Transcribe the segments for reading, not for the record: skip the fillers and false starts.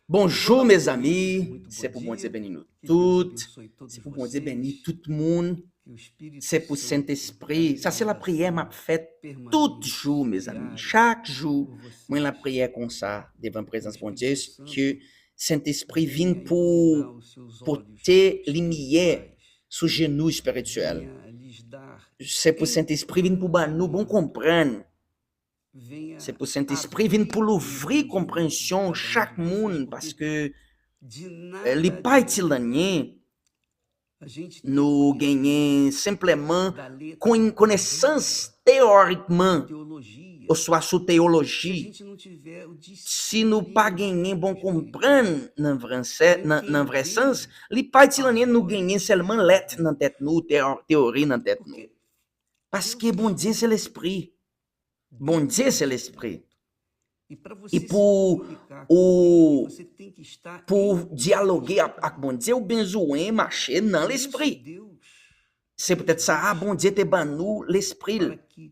Bonjour, Olá, mes meus amigos, amis. muito bom C'est pour bon Dieu dia. bénir nous Que Deus toutes. abençoe todos C'est pour bon Dieu bénir vocês. tout le monde. Que o Espírito C'est pour Santo Saint-Esprit. da Ça, c'est la prière m'a renovação faite tout permaneça jour, mes amis. diária Chaque jour, por moi, la vocês. prière comme ça, devant la Que o présence de bon Dieu, Espírito que Santo Saint-Esprit vienne venha iluminar os seus pour olhos te lumière espirituais, sous genoux spirituel. venha lhes dar C'est pour Saint-Esprit vienne pour nous, bon entendimento, comprendre. C'est venha pour Saint-Esprit vienne abrir pour o l'ouvrir entendimento de compréhension cada um de chaque vocês, monde parce porque que de les nada pas adianta itilaniens a gente ter nous gagnons conhecimento simplement da letra connaissance da théoriquement, teologia ou soit sous se a théologie, gente não tiver o si nous pas gagner discernimento bon espiritual, comprendre dans para vrai sens, entender les pas a itilaniens nous voz gagner do seulement Espírito de lettres dans Deus. tête nous, théorie dans tête nous. Porque Parce que Deus é bon Dieu c'est espírito. l'esprit. Bon Deus Dieu é c'est espírito. l'esprit. E para E você se pour comunicar com ele, o você tem que estar pour em dialoguer espírito. avec bon Dieu, ou besoin marcher dans Por isso l'esprit. Deus C'est peut-être ça, busca bon Dieu te ban nous l'esprit para que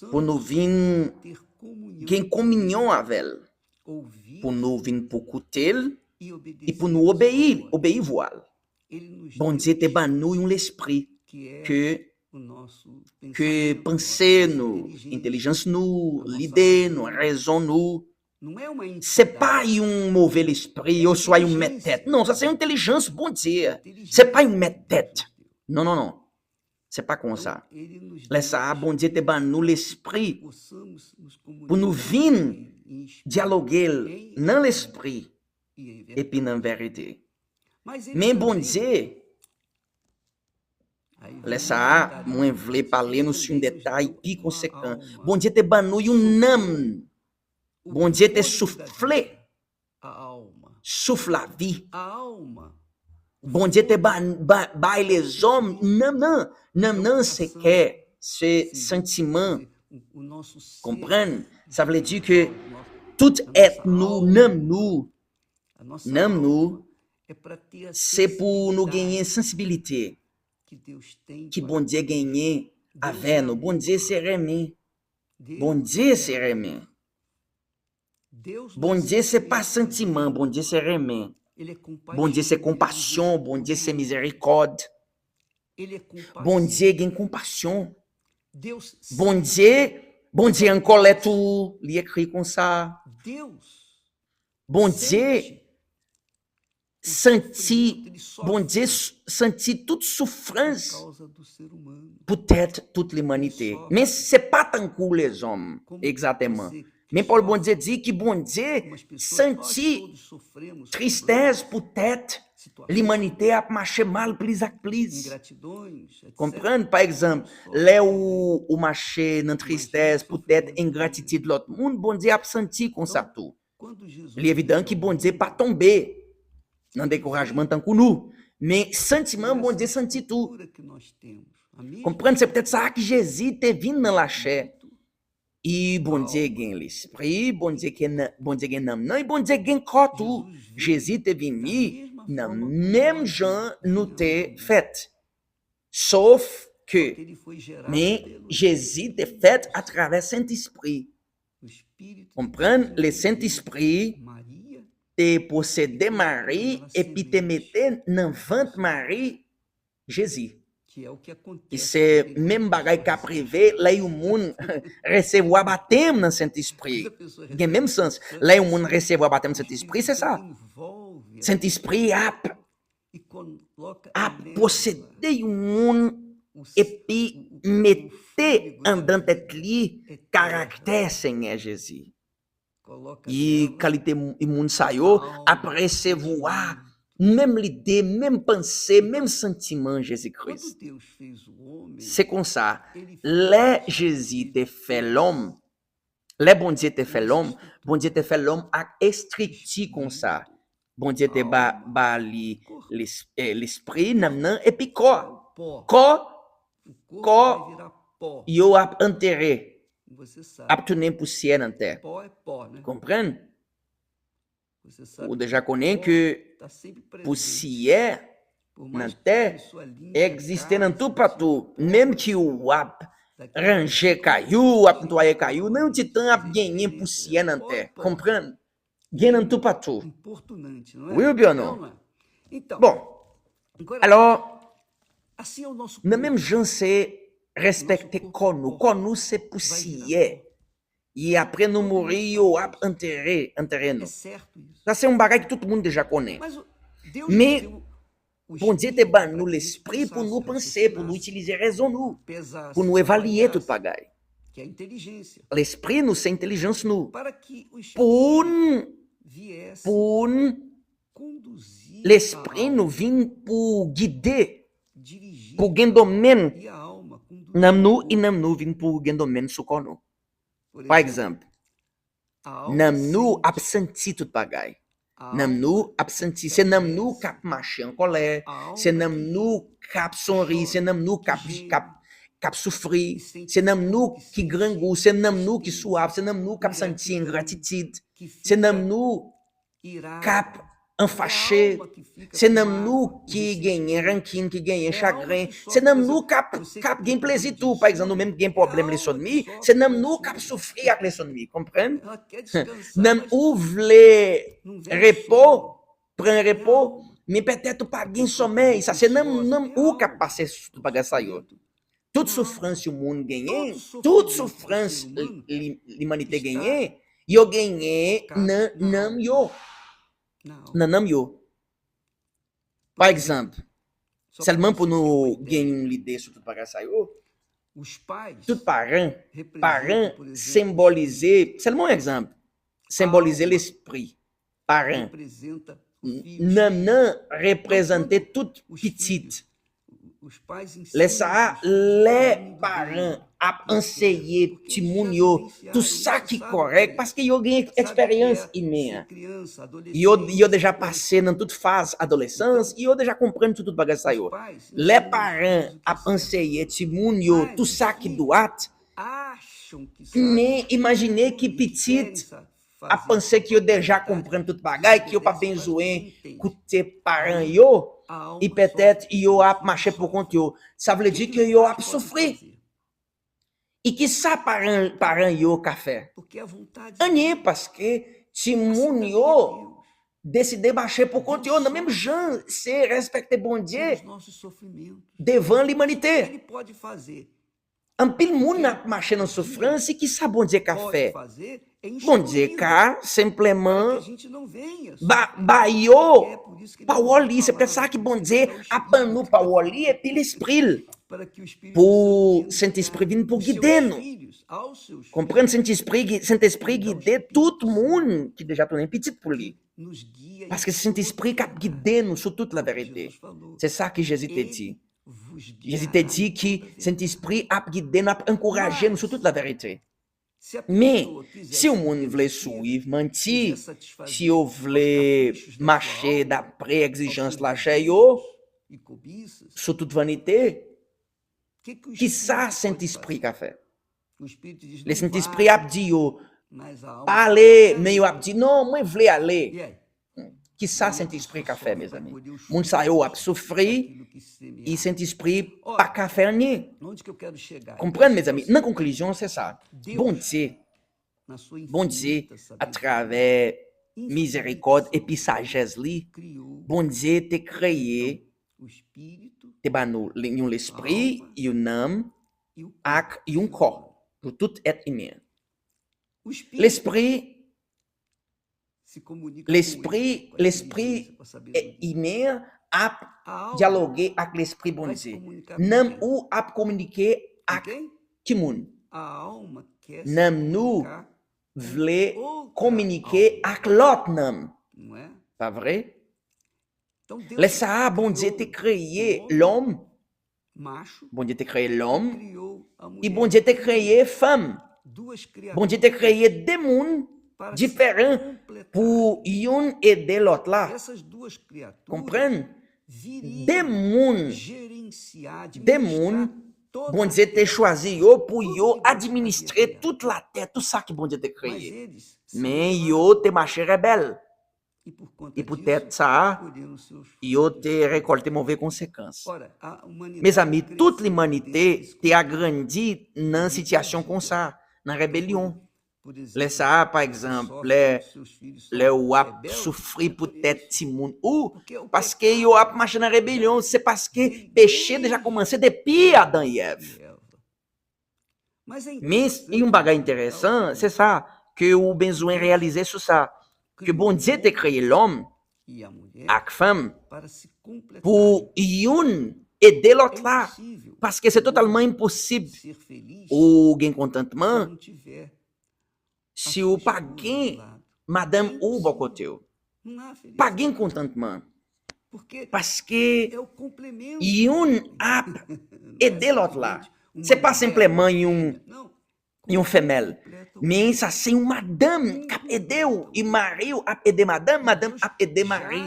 pour nous possamos venir ter comunhão gagner com communion ele, avec elle, ouvir pour nous venir pour écouter e et obedecer pour nous a sua obéir, voz. obéir voile. Ele nos Bon deu Dieu te o ban nous l'esprit que é que o nosso que pensamento, penser nossa nous, inteligência, intelligence nous, a nossa l'idée nous, razão. raison nous. Não é uma C'est pas entidade, un mauvais esprit é ou soit une inteligência. tête. Non, ça c'est une intelligence, bon Dieu. É C'est pas inteligência une que Deus tête. nos deu. Non, non, non. C'est pas comme Então, ça. ele nos deu Laisse ça, bon Dieu te ban nous que l'esprit possamos nos pour nous comunicar venir com ele em espírito dialoguer em dans l'esprit e em et verdade. puis dans la vérité. Mas ele Mais bon também, Dieu, aí vem laisse um ça, detalhe moi voulais importante, parler ele nous sur un também nos détail deu plus uma conséquent. alma Bon Dieu te ban nous une âme. o Bon Dieu te fôlego da soufflé, vida, a alma. souffle la vie. A alma, o Bon Dieu te fôlego, baille les hommes. Non, non, non, non, c'est que ce sim, sentiment, quer dizer, o nosso ser comprendre, ça veut dire que espiritual, o nosso, tout a être nossa nous, alma, même nous, a nossa même alma nous, é para ter a c'est pour nous gagner sensibilidade sensibilité que Deus tem que para bon Dieu conosco. gagne Deus avec é nous. Bon amor. Dieu c'est remis. Bon Deus Dieu é c'est amor. remis. Deus Bon não Dieu c'est é pas sentiment, egoísta. bon Dieu c'est remis. Ele é Bon Dieu c'est compaixão, compassion, bon Dieu c'est miséricorde. ele é Bon compassivo. Dieu gagne compassion. Deus Bon sente. Bon Dieu encore les tout, il écrit comme ça. Deus Bon Dieu sente o sentit, sofrimento, ele bon Dieu sofre sentit toute por souffrance, causa do ser humano. peut-être toute l'humanité. Sofre. Mais c'est pas tant que les hommes, Como exactement. você que Mais Paul bon Dieu sofre, dit que bon Dieu como as pessoas, nós sentit todos sofremos tristesse, problemas, peut-être situações, l'humanité a marché mal, plus à plus. ingratidões, etc. Comprendre, par exemple, Sofre. là où o marché dans tristesse, Imagina o peut-être sofrimento ingratitude de l'autre monde, bon Dieu a senti comme ça Então, tout. quando Jesus Il est évident que veio ao bon Dieu mundo, pas tombé dans ele découragement veio tant que nous. Mais com sentiment, bon Dieu essa senti tout. estrutura que nós temos. A mesma Comprendre, c'est peut-être ça que Jésus te vindo dans la chair. espírito, E bon Dieu alma. gagne l'esprit, bon Dieu gagne l'âme, non, et bon Dieu gagne corps tout. Jesus veio Jésus te da venu mesma dans forma como même nós gens nous viemos ao te mundo. fait. Sauf Só que, que ele foi gerado mais pelo Jésus te fait à travers Saint-Esprit. o Espírito de Comprendre, Deus le em Saint-Esprit Maria, te possédait Marie et puis te mettait dans ventre Marie Jésus. que é o que E acontece. c'est quando même a bagay qu'a pessoa privé, là où moun recevoir baptême dans Saint-Esprit. Quando a pessoa Il y a même recebe o sens. Santo Là où moun Espírito, recevoir baptême o dans Espírito Saint-Esprit, c'est ça. Santo envolve a Saint-Esprit a, pessoa e coloca a nela possédé un moun o, et puis mettez fôlego en da dans tête vida li eterna. caractère Seigneur Jésus. Coloca E nela qualité moun a sa yo, alma, après o recevoir sentimento. même l'idée, même pensée, même sentiment Quando Jésus-Christ. Deus fez o homem, C'est comme ça. ele Les fez Jésus te ele fait fez l'homme, les bon Dieu te fait nessa l'homme, bon estrutura. Dieu te fait l'homme à estricti comme ça. Bon Dieu te ba li Corpo. l'esprit, nam nan, et puis corps. O pó. Corps, O corpo Corps. vai virar pó. yo ap enterré, Você sabe. ap tourner poussière dans terre. Pó é pó, né? Comprendre? Você sabe Ou que déjà o connaît pó que tá sempre presente. poussière Por na mais que terre a pessoa limpe existe a dans casa, tout tire partout. o pó, Même que o ap daqui a ranger pouco caillou, ap tem nettoyer caillou, uma não te temps ap diferença. gagner poussière dans Pó é terre. pó. Comprendre? gen nan tout patou. importunante, não é? Oui ou bien Não, non? não é? Então, Bon, agora, alors, assim é o nosso nan corpo. menm jan se respekte kon nou se pou Vai virar siye. pó. E apre nou mouri, yo ap enterre É nou. certo isso. Sa se un bagay ki tout moun deja konen. Mas Deus Mais, nos deu o Bon Dieu te espírito ban para nou que a gente l'esprit pou pensasse, nou pense, pou nou raciocinasse, utilize rezon nou. pesasse, Pou nou evalye tout avaliasse, bagay. que é a inteligência, L'esprit nou se intelijans nou. para que o Pou espírito viesse conduzir l'esprit a nou alma, vin pou guide, dirigir pou gen domen e a alma conduzir nam nou o e nam nou vin pou gen domen sou kon nou. Por Par exemplo, exemple, a alma nam nou sente, ap senti tout bagay. a Nam alma nou ap senti, que se nam adoece, nou kap mache an kolè, a se alma nam que nou kap sonri, se chora, nam nou que kap geme, soufri, que sente se nam fome, nou que ki sente grangou, se nam nou ki tristeza, suave, se nam nou kap senti ingratidão, ingratitude, que se nam fica nou irada, kap é a enfache, alma que fica se com nam mágoa, nou com ki genyen ressentimento, rankin, ki genyen é a alma chagrin, que se sofre, por nam nou exemplo, kap você kap que gen tem plezi problema de tou, par exemple, nou insônia, menm gen é a problem leson alma que mi, se sofre nam com nou kap insônia, soufri ak leson mi, kompren? ela quer descansar, Nam mas ou vle não vem o repo, sono, pren é a repo, alma. mais peut-être ou pa A gen pessoa que sommeil, sa se nam deliciosa, é a ou kap alma. pase tout O bagay sa yo. sofrimento Toute na souffrance alma. yo moun genyen, Todo toute sofrimento do ser souffrance humano l'humanité está genyen, yo genyen focado nan na nam alma. yo, Na alma. nan nam yo. Por Par exemplo, exemple, só para seulement pou vocês terem uma nou ideia, genyen l'ide sou tout bagay sa yo, os pais tout parent representam, por exemplo, symbolize, seulement un exemple, symbolize alma l'esprit. Parent, representa o filho, nan os nan filhos. represente Então, tout os petit. filhos, os pais Le ensinam sa, os filhos o le caminho do parent bem, ap do certo, enseye porque ti eles moun já yo vivenciaram tout isso, sa ki sabem o que korek, é. paske yo gen Sabe o que eksperyans é ime. ser criança, Yo adolescente, deja depois pase nan tout faz adolescence, Então, yo deja kompren tout bagay sa os yo. pais Le ensinam os parent filhos o que é ap certo, enseye ti moun yo mas tout os sa ki filhos doat, acham que men sabem imagine tudo ki e que querem petit fazer ap pense ki yo deja kompren tout bagay, ki yo pa obedecem, mas não benzouen entendem. koute parent Aí yo, a alma e peut-être sofre, yo os ap filhos mache pou kont sofrem. yo. Sa O vle que di que ke os yo pais ap podem soufri. fazer? E ki sa parent yo ka fe? Porque a vontade Anye, de paske ti assim moun também é yo Deus. deside bache pou kont yo, Deus nan menm jan sofre se respekte bon pelos Dieu nossos sofrimentos. devan O que l'humanité. ele pode fazer? An pil O moun que ele ap mache nan podia soufrans, e ki sa bon Dieu ka pode fe? fazer é Bon Dieu instruí-lo ka para que a simpleman gente não venha ba sofrer. yo É por isso que ele pa nos dá a woli, se pe palavra, sa ki por bon isso que ele Dieu dá o ap ban nou pa Espírito, woli epi l'espril para que o Espírito pou Santo Saint-Esprit venha vin pou guiar os seus guide nou. filhos, aos seus filhos, Kompren Saint-Esprit Ele dá o guide Espírito tout Santo moun ki deja tonen pitit pou li. que nos guia em Paske toda Saint-Esprit a kap verdade. guide nou sou tout la É o que verite. Jesus falou. Se sa ki Jésus te di. Ele vos Jésus te guiará di em ki toda a verdade. Saint-Esprit ap guide nou, ap enkouraje nou sou tout la verite. Se a Men, pessoa quiser si ou ser moun vle divertida, souiv, quiser manti, satisfazer si ou aos vle caprichos da sua mache alma, dapre aos exijans seus la che desejos yo, e cobiças, sou tout vanite, que o ki sa Espírito pode Saint-Esprit fazer? ka fe? O Espírito diz, Le não Saint-Esprit vai, ap di yo, mas a alma pa fala, ale, "Quero men yo ir." ap di, non, mwen vle ale. E aí? Ki sa Aí a Saint-Esprit pessoa ka fe, sofre mes para amis? colher os Moun sa yo ap frutos soufri, daquilo que e semear. Saint-Esprit Ora, pa ka fe anye. onde que eu quero chegar? Kompren, Eu mes quero amis? chegar Nan ao seguinte, konklusyon, se sa. Deus, Bon Dieu, na sua bon Dieu, infinita a sabedoria, travers infinita miséricorde et puis sabedoria, sagesse li, criou bon Dieu te então kreye, o espírito, te ban nou yon a l'esprit, alma yon âme, e o corpo ak do yon ser corps, humano. pour tout être humain. O espírito L'esprit, se comunica com ele, l'esprit, com a l'esprit inteligência, com a sabedoria. humain ap A alma dialoguer ak l'esprit bon vai se Dieu. comunicar com Nam quem? ou ap communiquer Com ak quem? ki moun. A alma quer se Nam nou comunicar vle outra communiquer alma, ak lot nam. não é? Pas vrai? Então Deus Le sa, bon Dieu te criou kreye o homem l'homme, macho bon Dieu te kreye e l'homme, criou a e mulher bon Dieu te kreye femme. duas Bon Dieu te criaturas kreye de moun para se diferent completar. pou yon ede lot la. Essas duas criaturas Kompren? De viriam moun, gerenciar, de administrar moun, toda bon a Dieu te terra. chwazi yo pou Tudo yo que Deus havia administre criado. toute la terre, tout sa ki bon Dieu te Mas kreye. eles são Men rebeldes. yo te mache rebel. E por conta E pou disso, tèt sa, colheram seus yo frutos. te rekolte mouve konsekans. Ora, a humanidade Mes amis, toute cresceu l'humanité dentro desse te agrandi nan sityasyon kon sa, nan rebelyon. por exemplo, Le sa, par você exemple, sofre le, quando seus filhos le são ou ap rebeldes, souffri é pour por tête isso. ti moun. Ou, Porque o parce que yo ap pecado marché dans rébellion, c'est parce que veio péché déjà commencé depuis Adam et Adão Ève. e Eva. Mas é Mais, interessante un bagay você notar o intéressant, c'est seguinte, ça, que ou que besoin Deus réaliser sur ça. Que criou bon o Dieu te homem créé l'homme, e a mulher ak femme, para se completarem. pour yon aider É l'autre là. impossível Parce que c'est o totalement homem impossible ser feliz ou gain se contentement não tiver a si sua ou pas esposa do gain lado. madame É ou bon impossível. côté ou. Não há Pas gain felicidade. contentement. Porque Parce que é o complemento. yon ap Não aider é l'autre là. simplesmente uma C'est pas mulher, simplement uma yon fêmea. Não. yon Um femelle. completa o Mais outro. ça c'est une madame qui a aidé ou. Et mari ou a aidé madame, madame a aidé mari.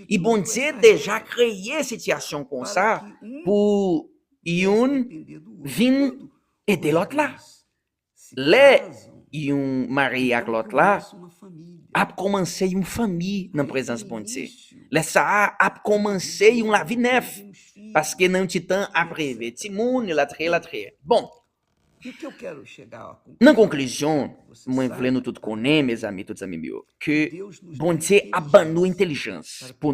Et bon Dieu déjà créé situation comme ça pour yon vin aider l'autre là. Les yon mari ak l'autre là ap commencé une famille dans présence bon Dieu. Les ça ap commencé une la vie neuf parce que nan ti temps après ti moun la très. Bon, E o que eu quero chegar à na conclusão, conclusion, você moi sabe, voulais nous tout connaître mes amis, tous amis meus, que Deus nos bon dá Dieu a ban nous inteligência intelligence para pour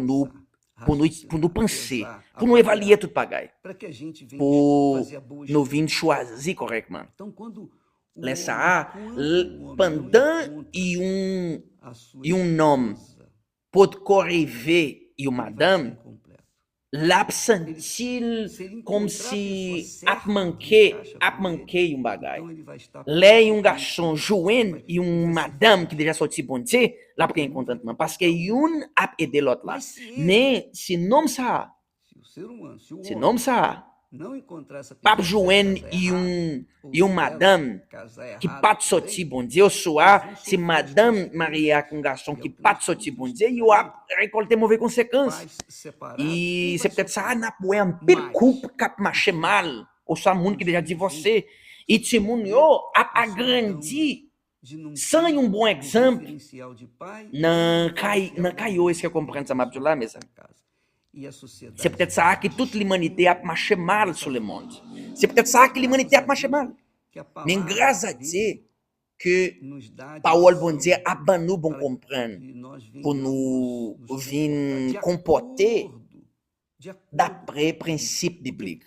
nous pensar, penser, raciocinar, pour nous avaliar, évaluer tout bagaille, para que a gente venha pour fazer a boa nous escolha. venir choisir correctement. Então, quando o Les homem, ça, quando o homem pendant não y un a sua homme esposa, pour corriver y ele vai ser madame, incompleto. l'absentil Se ele comme encontrar a si pessoa ap certa que manqué encaixa com ele, un bagaille. então ele vai estar Lè yon perfeitamente garçon jouen vai- yon vai ser madame qui déjà sorti bon Dieu, la pren contentement. Parce que yon ap aidé l'autre là. Mas se ele, Mais si nom ça, se o ser humano, se o si homem nom ça, não encontrar essa pap pessoa jouen certa, casar errado, ou yon se ela madame casar qui errado pat também, sorti bon Dieu, soit si madame mariée avec un garçon e é qui o que pat nós sorti estamos bon Dieu, estudando yon aí, ap récolté mauvais conséquences. pais separados, E quem c'est vai peut-être ça, sofrer? n'a pas un pile Mais, couple qui marche mal, ou ça moun qui déjà divorcé. Et ti moun yo ap agrandi de não sans ter un bon um exemple. referencial de pai Nan e um referencial kay de yo mãe est-ce que comprendre ça, Mabdullah, mes amis? casa. E a sociedade C'est peut-être ça que toute l'humanité a marché mal sur le monde. C'est peut-être ça que l'humanité a marché mal. que a Mais palavra grâce à dele Dieu, que nos dá a parole bon direção Dieu a ban nous bon para comprendre, que nós pour venhamos nous nos vin comporter d'après principe biblique.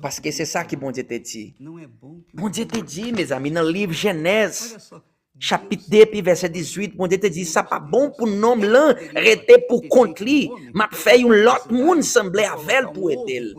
Parce que c'est ça que bon Dieu te dit. Não é bom que o Bon Dieu te dit, mes amis, dans le livre Genèse, Olha só, chapitre 2, puis verset 18, bon Dieu te dit, ça pas bon pour nom l'un, rester pour contre lui, m'a fait un l'autre monde sembler avec pour aider.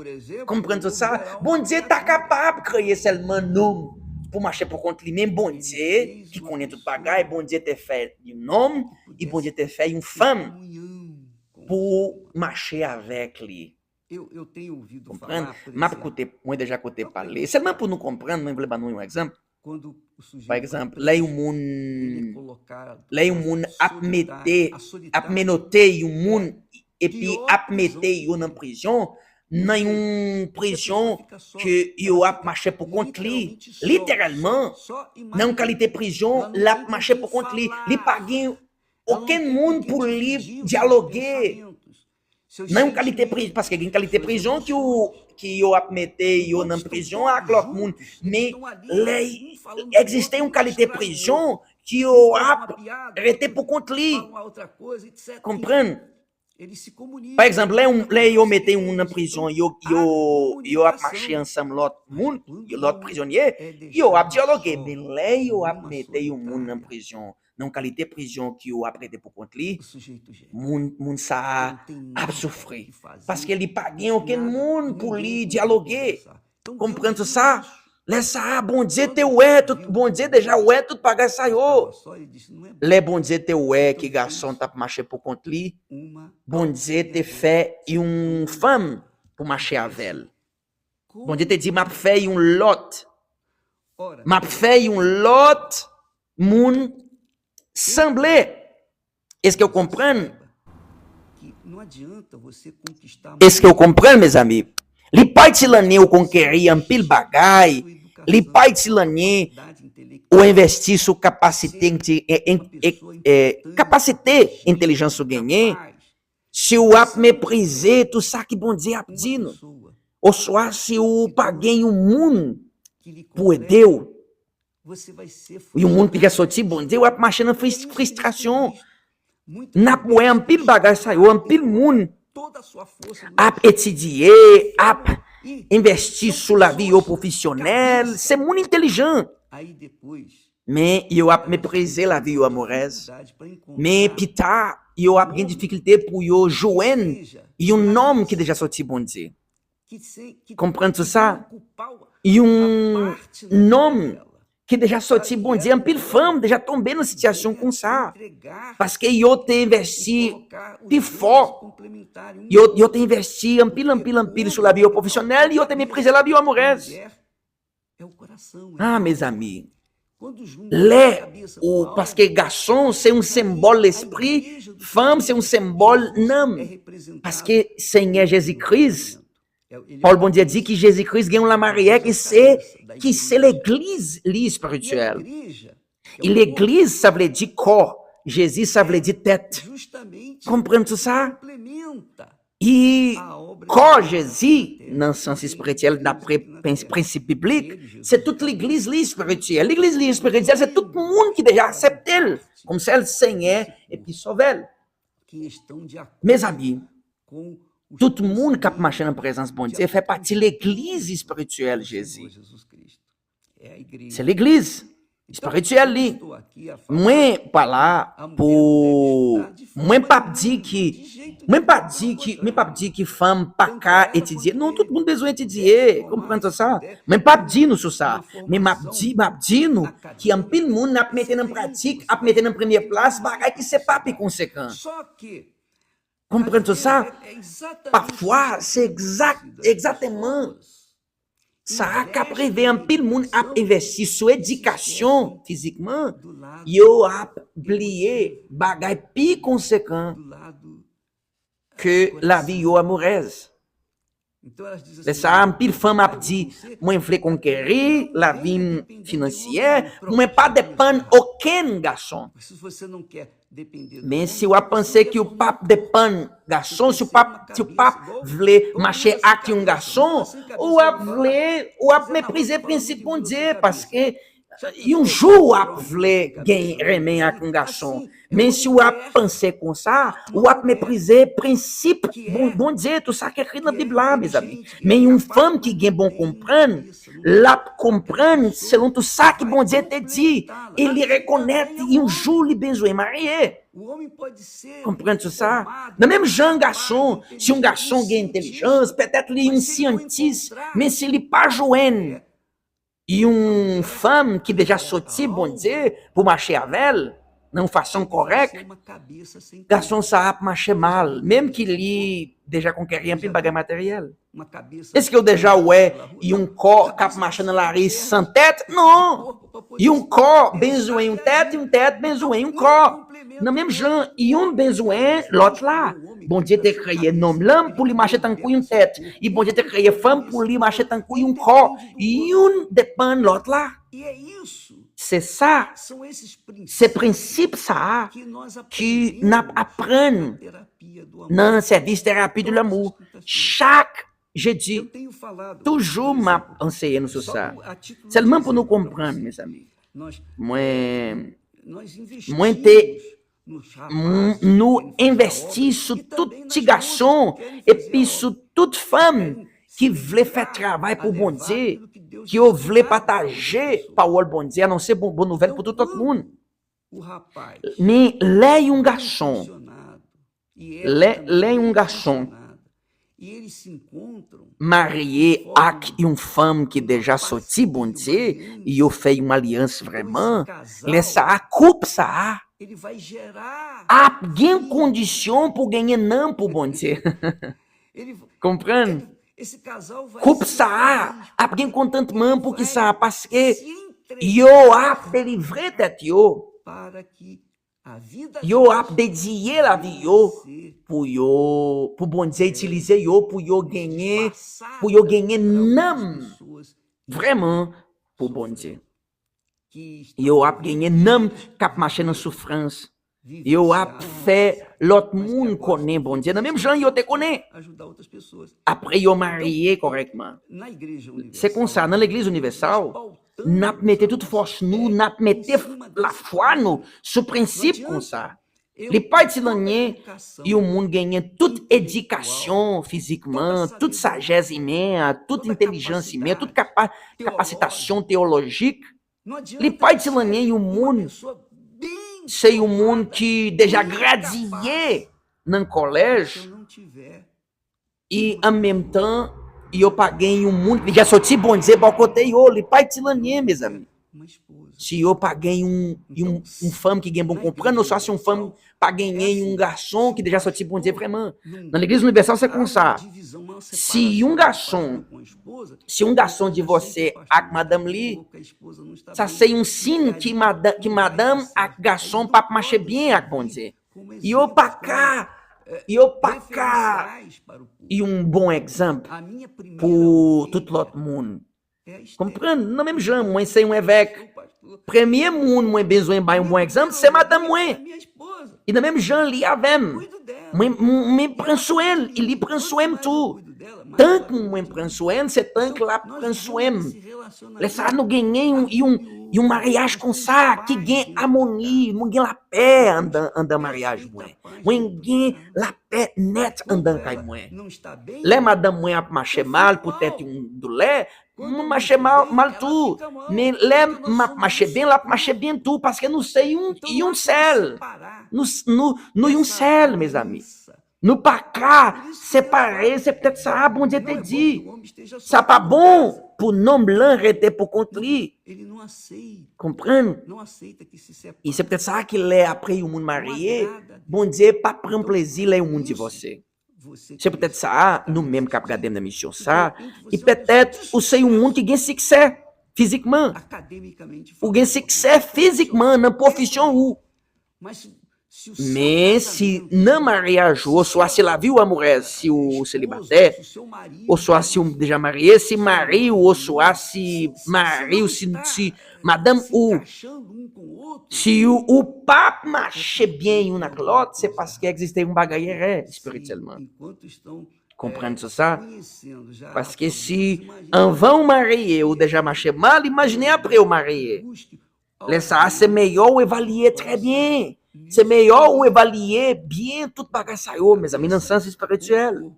Comprenez ça? Bon Dieu t'a capable de créer seulement nom pour marcher pour contre lui, mais bon Dieu, qui connaît tout bagaille, bon Dieu te fait un homme, et bon Dieu te fait une femme comunhão com pour marcher avec lui. eu tenho ouvido Comprendre? falar, por M'a exemplo, écouté, moi déjà côté parler. Seulement pour nous comprendre, moi je voulais donner un exemple. quando o sujeito Par vai exemple, preso, là ele é moun colocado là na yon moun solidária- a ap solitária menote yon moun et puis pior ap prisão mette yon en prison nan yon prison fica só, que ela yo ap fica marché pour contre li. literalmente só, Littéralement, só nan imaginando. qualité prison, Ela não la tem com marché quem pour contre li. falar. Li pa gen Ela não aucun tem com moun quem pour dividir li os seus dialoguer. pensamentos, seus Nan qualité sentimentos, prison, parce que gen qualité suas prison emoções. que yo ap mette yo Enquanto nan estão prison todos ak l'autre moun. juntos, eles Mais estão ali, lei um falando do existe outro, une qualité distrai o prison outro, qui um yo conta ap uma piada, rete outro pour contre li. fala uma outra coisa, etc. Comprendre? Eles se comunicam. Par exemple, là yo mette Eles un en prison, estão yo ap comunicação. marché ensemble l'autre moun, Quando l'autre não prisonnier, é yo ap deixado dialoguer. só, Mais là yo ap numa mette yon moun en solitária, prison, non qualité prison qui yo ap rete pour contre li, o sujeito geme. moun sa Não tem ap nada souffrir. que fazer, Parce que li pa gen aucun nada, moun pour ninguém li com quem dialoguer. conversar. Então, Deus Comprendre viu ça? isso. Laisse ça, bon Dieu te Quando ouais, tout, viu bon que Dieu déjà ouais, tout bagay sa estava yo. só, ele disse, não é bom. Les bon Dieu te ouais, qui garçon tap marché pour contre li, Uma bon Dieu te fait une femme pour marcher avec elle. Bon Dieu te dit, m'a fait une lot, Ora, m'a fait une lot, moun semblé. Est-ce que vous comprenez? que não adianta você conquistar Est-ce que vous comprenez, mes amis? Li pai ti l'année ou conquérir un pile bagay, li pai ti l'année ou investir sur capacité, capacité, intelligence ou gagner, si ou ap mépriser tout ça que bon Dieu a dit nous, ou soit si ou pas gagner un monde pour aider ou, você vai ser E o mundo que já sorti, bom Deus, ap marcher na frustração. Na poé, um pil bagagem saiu, um pil mundo. toda a sua força Ap étudier, ap investir sur la vie professionnelle. C'est muito inteligente. aí depois Mais eu ap mépriser la vie amoureuse. para encontrar Mais plus tard, eu ap gen difficulté pour yo joindre e um nome que déjà sorti, bon Dieu. que Comprendre tout ça? ocupar E a um parte da nome dela, que déjà sorti, bon Dieu, un pile femme, déjà tombé dans situation comme ça. entregar Parce que yo te investi colocar os pi dois fort. complementarem um Yo te investi un pile sur la vie professionnelle, yo te méprisé la vie amoureuse. mulher é o coração. Ah, mes amis. Quando junta Les, a cabeça com a alma, parce que garçon, c'est un symbole l'esprit, femme, c'est un symbole é l'âme. representado Parce que Seigneur Jésus-Christ, ele Paul bon Dieu dit que Jésus-Christ gagne la mariée, que c'est l'église spirituelle. igreja é Et l'église, ça veut dire corps. Jésus, ça veut dire tête. justamente Comprendre tout ça? complementa Et a obra corps Jésus, dans le sens spirituel, d'après principe biblique, c'est toute l'église spirituelle. L'église spirituelle, c'est tout le monde qui déjà accepte elle, comme c'est le Seigneur, et puis sauve elle. que estão de acordo Mes amis, com os tout le monde qui a marché en présence de Dieu fait partie de l'église spirituelle Jésus. Jesus Cristo. É a igreja. C'est l'église spirituelle. Li. Estou aqui a falar Moi, pas là pour. Moi, pas dire que femme pas qu'à étudier. Non, tout le monde a besoin d'étudier. Comprendre ça? Mais pas dire nous sur ça. Mais m'a dit nous que un pile monde n'a mettre en pratique, a mettre en première place, bagay qui c'est pas plus conséquent. só que Comprendre ça? é exatamente Parfois, c'est exactement ça a privé un pile monde a investi sur éducation physiquement. do lado Yo a oublié bagay pi conséquent do lado. que la vie yo amoureuse. Então elas dizem C'est ça, un pile femme a dit, moi je voulais conquérir la vie financière, moi pas dépendre aucun garçon. se você não quer depender do Mais si vous pensez que vous pas dépend garçon, si vous pas voulez marcher avec un garçon, ou vous mépriser le principe de Dieu parce que un jour vous voulez gagner remen avec un garçon. Mais si vous pensez comme ça, vous mépriser le principe bon Dieu, tout ça qui est écrit dans la Bible, mes amis. Mais une femme qui gagne bon comprendre, la comprendre selon tout ça que bon Dieu te dit, et lui reconnaître un jour il besoin de marier. O homem pode ser Comprendre tout ça? Dans même genre garçon, si un garçon a intelligence, peut-être il est un scientiste, mais s'il n'est pas joint, et une femme qui déjà sorti, bon Dieu, pour marcher avec elle, de façon correcte, uma cabeça sem garçon ça a marché mal, même qu'il ait déjà conquéri un peu de bagage matériel. uma cabeça. Est-ce que eu déjà ouais, et un corps qui a marché dans la rue sans tête? Non! E um corps besoin une tête besoin un corps. Dans même genre, et un besoin l'autre là. Bon Dieu t'a créé un homme l'homme pour lui marcher tant une tête. Et bon Dieu t'a créé femme pour lui marcher tant un corps. Et un dépend l'autre là. E é isso. C'est ça, São esses princípios ces principes ça que nós qui aprendemos apprennent na terapia do amor. dans le service thérapie de l'amour. Chaque jeudi, Eu tenho falado toujours m'a enseigné sur ça. a título Seulement de pour nous exemplo, comprendre, mes amis. Nós Moi, investimos te- nos rapazes, nous querem fazer investir obra, sur e tout também nas petit moças garçon que querem et fazer puis obra, sur toute femme qui voulait faire travail pour bon Dieu, qui voulait partager parole bon Dieu, annoncer bonne nouvelle pour tout le monde. o rapaz Mais là, un garçon, apaixonado, e Lê- ela lê também um garçom. apaixonada, e eles se encontram marié avec une femme qui déjà sorti bon Dieu, et il fait une alliance vraiment, laisse ça, coupe ça, ele vai gerar a bien condition pour gagner non pour bon Dieu. ele, Comprendre? esse casal vai Coupe se ça, unir, a bien contentement pour que ça, parce que se entregar yo a délivré tête yo, para que a vida yo a dédié la vie yo, ser pour bon Dieu utiliser yo, pour yo gagner, passada pour yo gagner para non, outras pessoas vraiment, pour bon Dieu. que estão Yo ap genye nam kap mache nan soufrans. Yo ap fe lot moun konen bon Dieu. Nan même jan yo te konen. ajudar outras pessoas. Après yo marié correctement. Na igreja universal, C'est comme ça, dans l'église universelle, Nap meter toute force nous, nap meter la foi nous, sous principe comme ça. Les partis l'année, et o mundo ganha toute éducation physiquement, toute sagesse humaine, toute intelligence humaine, toute capacitation théologique. Les partis l'année, e o mundo, c'est o mundo que déjà gradué dans le collège, e en même temps, eu paguei um mundo, já só te bom dizer, bocotei o, les partis l'année, mes amis. Se eu paguei femme que ganha bom comprando, ou só se femme para ganhar garçom que déjà sorti bom dizer vraiment. Na Igreja Universal você consegue. Se um garçom de você a Madame Lee, ça c'est signe que Madame a garçom para marcher bien a bom dizer. E eu para cá, e bom exemplo pour tout l'autre monde. Compreende? Não mesmo já, moi c'est évêque. Premier monde, moi besoin de bom exemplo, c'est Madame moi. E na mesma Jean li avem. Me prend soin, il prend soin tout. Tant que moi prend soin, c'est tant que lá prend soin. Laissar nous gagner mariage comme ça, qui gagne harmonie, nous gagne la paix en mariage moi. Moi gagne la paix net andando com moi. Les madame moi a marché mal, peut-être douleur, marché mal tout. Mais les marché bien tout parce que nous sommes seul. Nous seul, mes amis. Nous pas cá, séparer, c'est peut-être ça, bon Dieu te dit. Ça pas bon pour non blanc rester pour contre lui. Comprendre? E c'est peut-être ça qu'il est après o mundo marié. Bon Dieu pas prendre plaisir là o mundo divorcé. C'est peut-être ça, nous même qui regardons la mission ça. E peut-être aussi o mundo qui gagne succès physiquement. Ou gagne succès physiquement na profession ou. Mais si não mariage, ou soit se la vie ou amoureuse, se o célibataire, ou soit se o déjà marié, se marie, ou soit se marie, ou se madame ou. Se o pape marche bien une avec l'autre, c'est parce qu'il existe bagaille spirituellement. Compreende ça? Parce que si avant o marié ou déjà marché mal, imaginez après o marié. Ça, c'est melhor avalier très bien. C'est melhor avalier bien tout bagage ça, mes amis, dans le sens spirituel.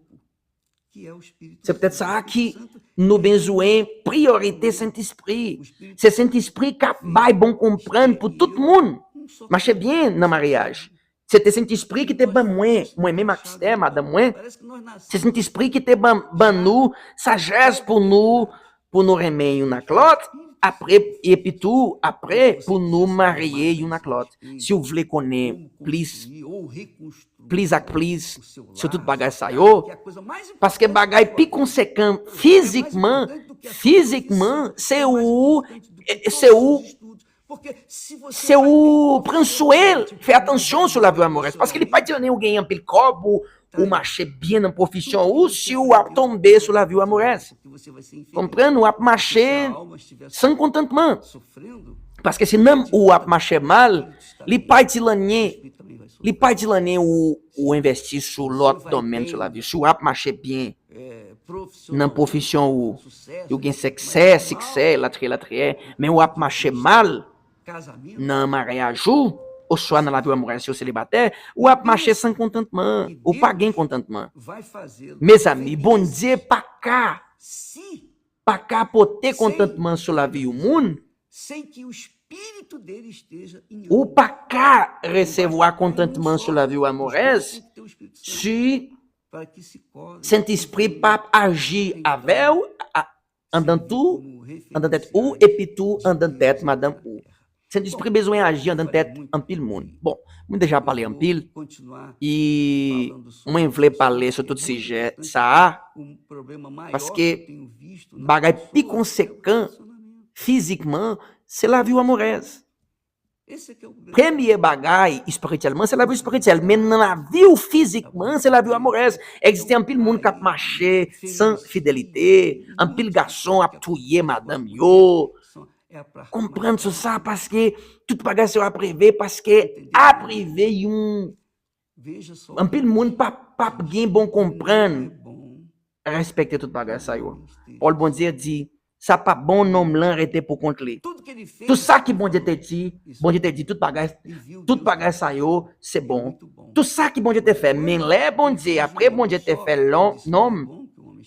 C'est peut-être ça qui nous besoin priorité Saint-Esprit. C'est Saint-Esprit qui va bon comprendre pour tout le monde. Marcher bien dans le mariage. C'était Saint-Esprit qui était ban moi-même à madame moi. C'est Saint-Esprit qui était ban nous, sagesse pour nous remettre une à l'autre. Après, et puis tout, après, pour nous marier une avec l'autre. Si vous voulez connaître plus sur tout bagage ça, parce que bagage plus conséquent physiquement, c'est où prendre soin, faire attention sur la vie amoureuse, parce que il pas dire nem gagner un pile corps ou marcher bien en profession ou si ou a tomber sur la vie amoureuse. Compreende? Ou a marcher sans contentement. Parce que se não o a marcher mal, li pai de l'année ou investir sur l'autre domaine sur la vie. Se o a marcher bien na profession ou gain succès, la trier, mais o a marcher mal na mariage ou soit na vie amoureuse ou célibataire, ou a marcher sans contentement, ou pas gain contentement. Mes amis, bon Dieu, pas cá pour ter contentement sur la vie au monde, ou pas cá recevoir contentement sur la vie amoureuse, si Saint-Esprit pas agir avec en dans tout, en dans tête ou, et puis tout en dans tête madame ou. Saint-Esprit besoin agir dans tête en pile monde. Bon, moi déjà parlé en pile e moi voulais parler sur tout sujet ça parce que bagay plus conséquent physiquement c'est la vie amoureuse. Premier bagay spirituellement c'est la vie spirituelle, mais dans la vie physiquement c'est la vie amoureuse. Existe un pile monde qui a marché sans fidélité, un pile garçon a tué madame yo. Comprendre ça parce que tout bagage sera privé parce que a privé un pile monde pas bien bon comprendre respecter tout bagage ça yo. Paul bon Dieu dit ça pas bon nom lan rete pour compte li. Tudo que ele fez, Tout ça qui bon Dieu te dit, tout bagage ça yo, c'est bon. muito bom. Tout ça qui bon Dieu te fait, mais les bon Dieu, après bon Dieu te fait long, nom,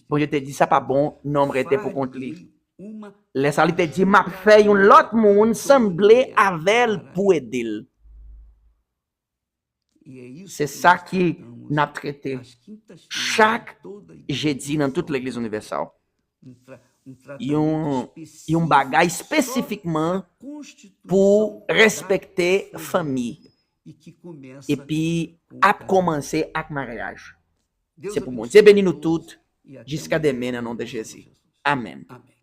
bon Dieu te dit, ça pas bon, nom rete pour compte li. Uma Les ça li te dit, m'a fait un l'autre monde semblé avec pour aider. e é isso C'est que ça nós qui tratamos n'a traité às quintas-feiras chaque em toda a igreja. jeudi dans toute l'église universelle. Tratamento E um bagage específico spécifiquement só da constituição pour da respecter família, famille. e que começa Et puis, com o à casamento. commencer avec mariage. Deus C'est pour abençoe bon Dieu bénis nous todos toutes e até jusqu'à amanhã, demain, em au nom de nome de Jésus. Jesus. Amen. Amém.